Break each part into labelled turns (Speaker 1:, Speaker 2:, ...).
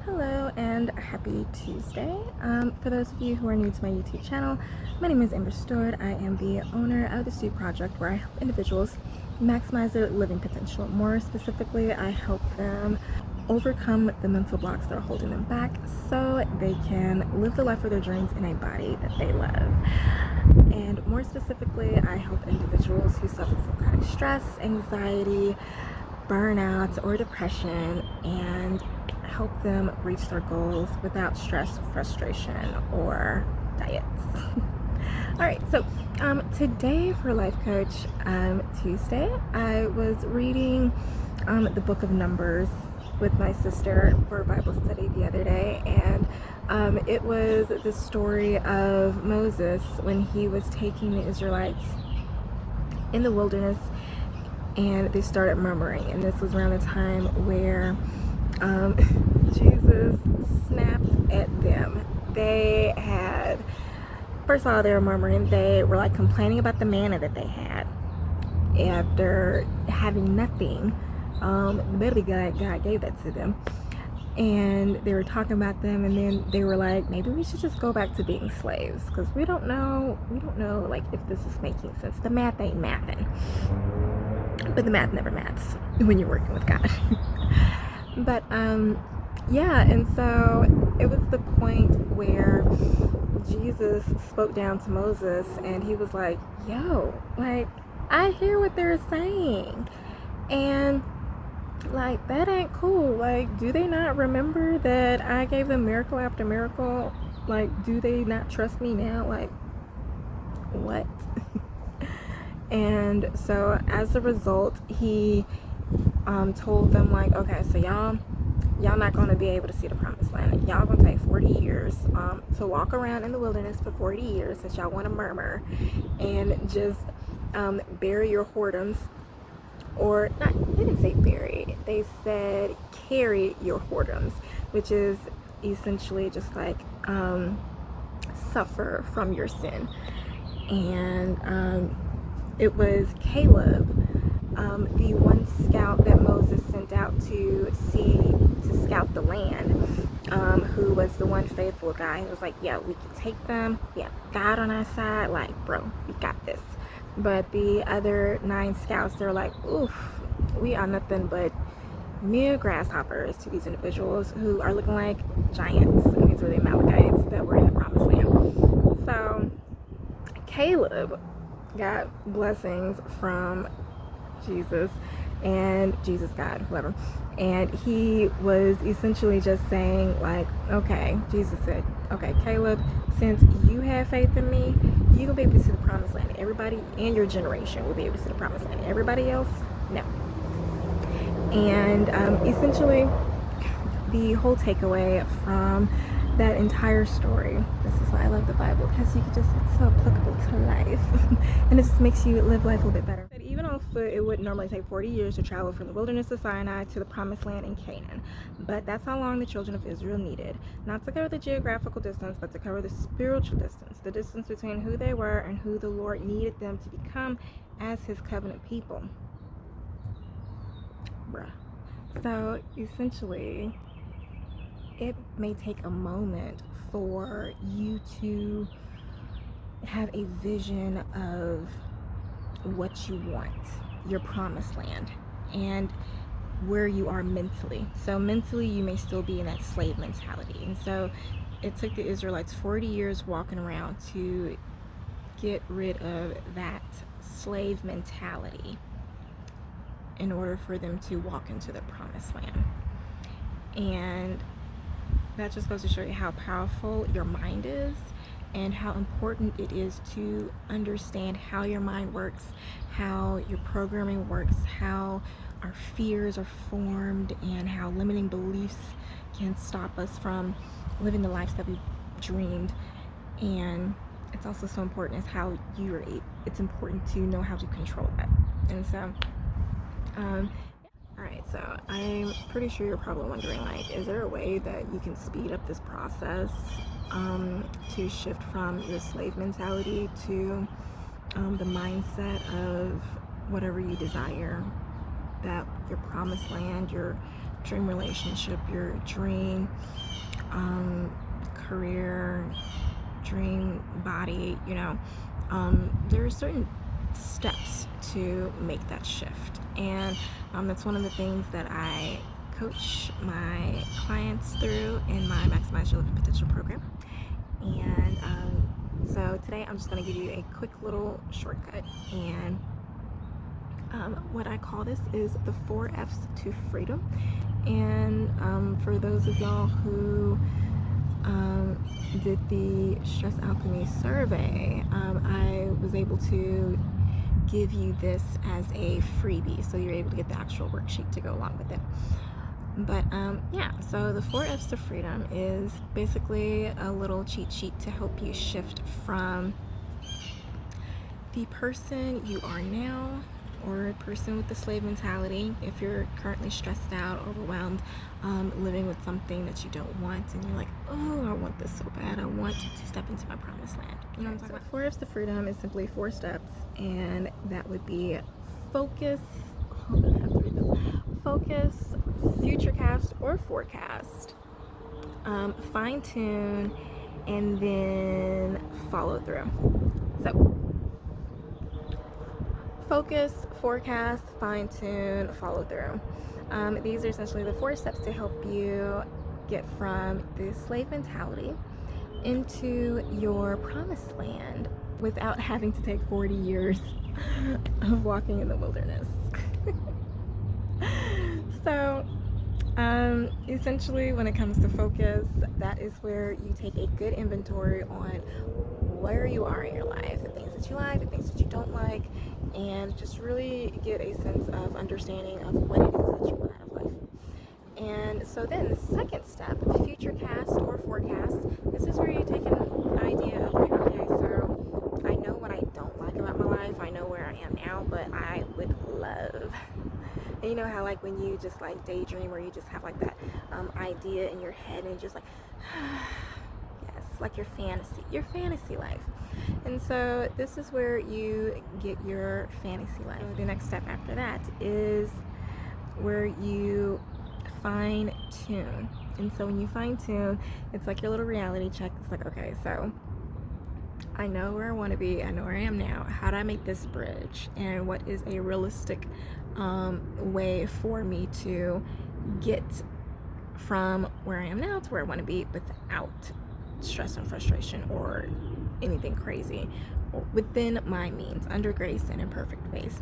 Speaker 1: Hello and happy Tuesday. For those of you who are new to my YouTube channel, my name is Amber Stewart. I am the owner of the Stew Project, where I help individuals maximize their living potential. More specifically, I help them overcome the mental blocks that are holding them back so they can live the life of their dreams in a body that they love. And more specifically, I help individuals who suffer from chronic stress, anxiety, burnout, or depression, and help them reach their goals without stress, frustration, or diets. All right, so today for Life Coach Tuesday, I was reading the book of Numbers with my sister for Bible study the other day, and it was the story of Moses when he was taking the Israelites in the wilderness, and they started murmuring, and this was around the time where Jesus snapped at them. They had, first of all, they were murmuring. They were like complaining about the manna that they had after having nothing. Literally God gave that to them, and they were talking about them, and then they were like, maybe we should just go back to being slaves, because we don't know like if this is making sense. The math ain't mathing, but the math never maths when you're working with God. But yeah, and so it was the point where Jesus spoke down to Moses, and he was like, yo, like, I hear what they're saying, and like, that ain't cool. Like, do they not remember that I gave them miracle after miracle? Like, do they not trust me now? Like, what? And so as a result, he told them, like, okay, so y'all not going to be able to see the promised land. Y'all going to take 40 years to walk around in the wilderness for 40 years, since y'all want to murmur and just bury your whoredoms. Or not, they didn't say bury, they said carry your whoredoms, which is essentially just like suffer from your sin. And it was Caleb, the one scout that Moses sent out to scout the land, who was the one faithful guy. He was like, yeah, we can take them. We have God on our side. Like, bro, we got this. But the other 9 scouts, they're like, oof, we are nothing but mere grasshoppers to these individuals who are looking like giants. And these were the Amalekites that were in the promised land. So Caleb got blessings from Jesus, and Jesus, God, whoever, and he was essentially just saying, like, okay, Jesus said, okay, Caleb, since you have faith in me, you will be able to see the promised land. Everybody in your generation will be able to see the promised land. Everybody else, no. And essentially, the whole takeaway from that entire story, this is why I love the Bible, because you can just, it's so applicable to life. And it just makes you live life a little bit better. But even on foot, it would normally take 40 years to travel from the wilderness of Sinai to the promised land in Canaan. But that's how long the children of Israel needed, not to cover the geographical distance, but to cover the spiritual distance, the distance between who they were and who the Lord needed them to become as his covenant people. Bruh. So essentially, it may take a moment for you to have a vision of what you want, your promised land, and where you are mentally. So mentally, you may still be in that slave mentality. And so it took the Israelites 40 years walking around to get rid of that slave mentality in order for them to walk into the promised land. And that just goes to show you how powerful your mind is, and how important it is to understand how your mind works, how your programming works, how our fears are formed, and how limiting beliefs can stop us from living the lives that we've dreamed. And it's also so important as how it's important to know how to control that. And so alright, so I'm pretty sure you're probably wondering, like, is there a way that you can speed up this process to shift from your slave mentality to the mindset of whatever you desire, that your promised land, your dream relationship, your dream career, dream body, there are certain steps to make that shift. And that's one of the things that I coach my clients through in my Maximize Your Living Potential program. And so today I'm just going to give you a quick little shortcut, and what I call this is the 4 F's to freedom. And for those of y'all who did the Stress Alchemy survey, I was able to give you this as a freebie, so you're able to get the actual worksheet to go along with it. But yeah, so the 4 F's to freedom is basically a little cheat sheet to help you shift from the person you are now, or a person with the slave mentality, if you're currently stressed out, overwhelmed, living with something that you don't want, and you're like, oh, I want this so bad, I want to step into my promised land. You know what I'm talking about? 4 F's to freedom is simply 4 steps, and that would be focus, focus, futurecast or forecast, fine tune, and then follow through. So focus, forecast, fine tune, follow through. These are essentially the 4 steps to help you get from the slave mentality into your promised land without having to take 40 years of walking in the wilderness. So essentially, when it comes to focus, that is where you take a good inventory on where you are in your life, the things that you like, the things that you don't like, and just really get a sense of understanding of what it is that you want out of life. And so then the second step, futurecast or forecast, this is where you take an idea of like, okay, so I know what I don't like about my life, I know where I am now, but I would love, and you know how like when you just like daydream, or you just have like that idea in your head, and you're just like, yes, like your fantasy life. And so this is where you get your fantasy life. So the next step after that is where you fine tune. And so when you fine tune, it's like your little reality check. It's like, okay, so I know where I want to be, I know where I am now, how do I make this bridge, and what is a realistic way for me to get from where I am now to where I want to be without stress and frustration or anything crazy, or within my means, under grace and in perfect ways.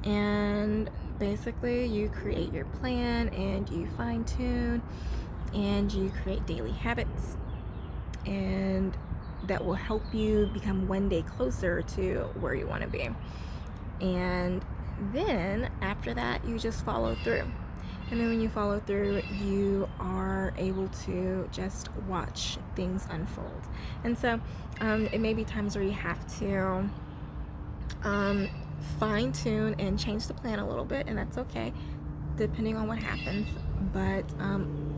Speaker 1: And basically you create your plan, and you fine tune, and you create daily habits, and that will help you become one day closer to where you want to be. And then after that, you just follow through. And then when you follow through, you are able to just watch things unfold. And so it may be times where you have to fine tune and change the plan a little bit, and that's okay, depending on what happens. But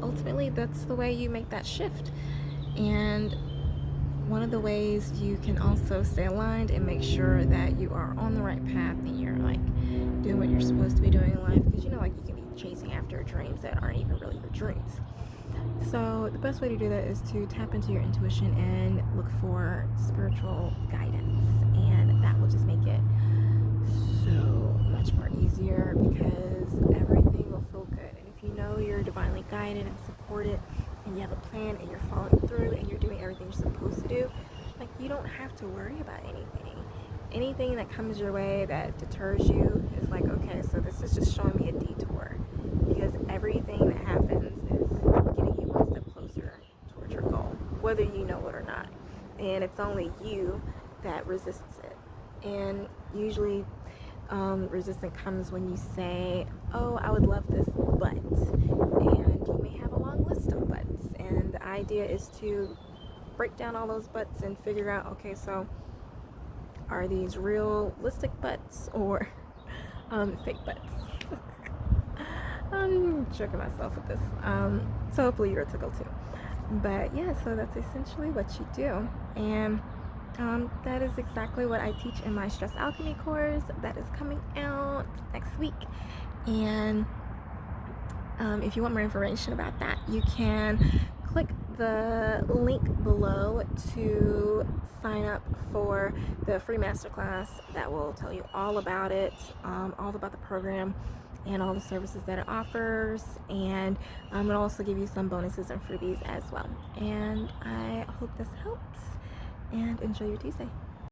Speaker 1: ultimately, that's the way you make that shift. And one of the ways you can also stay aligned and make sure that you are on the right path, and you're like doing what you're supposed to be doing in life, because like you can be chasing after dreams that aren't even really your dreams. So the best way to do that is to tap into your intuition and look for spiritual guidance, and that will just make it so much more easier, because everything will feel good. And if you know you're divinely guided and supported, and you have a plan, and you're following through, and you're doing everything you're supposed to do, like, you don't have to worry about anything that comes your way that deters you. Is like, okay, so this is just showing me a detour, because everything that happens is getting you one step closer towards your goal, whether you know it or not. And it's only you that resists it. And usually resistance comes when you say, oh, I would love this, but, and you may have a long list of buts, and the idea is to break down all those buts and figure out, okay, so are these realistic buts or fake buts? I'm joking myself with this, so hopefully you're tickled too. But yeah, so that's essentially what you do. And that is exactly what I teach in my Stress Alchemy course that is coming out next week. And If you want more information about that, you can click the link below to sign up for the free masterclass that will tell you all about it, all about the program and all the services that it offers, and it'll also give you some bonuses and freebies as well. And I hope this helps, and enjoy your Tuesday.